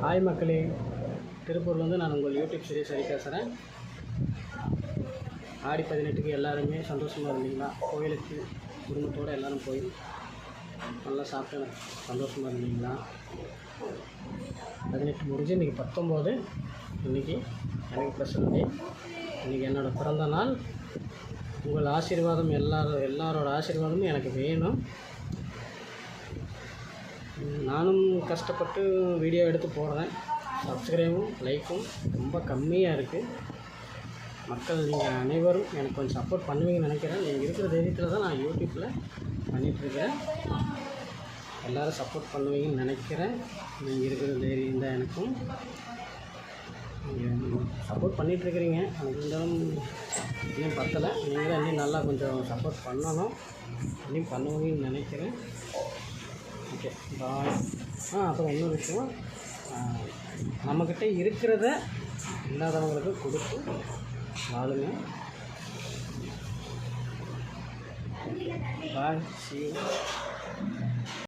Hi மக்களே, திருப்பூர்லேருந்து நான் உங்கள் யூடியூப் சீரிஸ் ஹரி பேசுகிறேன். ஆடி 18க்கு எல்லாருமே சந்தோஷமாக இருந்தீங்களா? கோயிலுக்கு குடும்பத்தோடு எல்லோரும் போய் நல்லா சாப்பிட்டு சந்தோஷமாக இருந்தீங்களா? 18 முடிஞ்சு இன்றைக்கி 19. இன்றைக்கி எனக்கு ஸ்பெஷல் டே. இன்றைக்கி என்னோடய பிறந்த நாள். உங்கள் ஆசீர்வாதம் எல்லாரோட ஆசீர்வாதமும் எனக்கு வேணும். நானும் கஷ்டப்பட்டு வீடியோ எடுத்து போடுறேன். சப்ஸ்கிரைபும் லைக்கும் ரொம்ப கம்மியாக இருக்குது. மக்கள் நீங்கள் அனைவரும் எனக்கு கொஞ்சம் சப்போர்ட் பண்ணுவீங்கன்னு நினைக்கிறேன். நீங்கள் இருக்கிற தைரியத்தில் தான் நான் யூடியூப்பில் பண்ணிகிட்ருக்கிறேன். எல்லோரும் சப்போர்ட் பண்ணுவீங்கன்னு நினைக்கிறேன். நீங்கள் இருக்கிற தைரியம் தான் எனக்கும். நீங்கள் சப்போர்ட் பண்ணிகிட்ருக்கிறீங்க. அது இருந்தாலும் இன்னும் பத்தலை. நீங்கள் தான் இன்னும் நல்லா கொஞ்சம் சப்போர்ட் பண்ணணும். இன்னும் பண்ணுவீங்கன்னு நினைக்கிறேன். ஓகே, பாய். அப்புறம் இன்னொரு விஷயம், நம்மக்கிட்ட இருக்கிறத இல்லாதவங்களுக்கு கொடுத்து வாழுங்க. பாய், see you.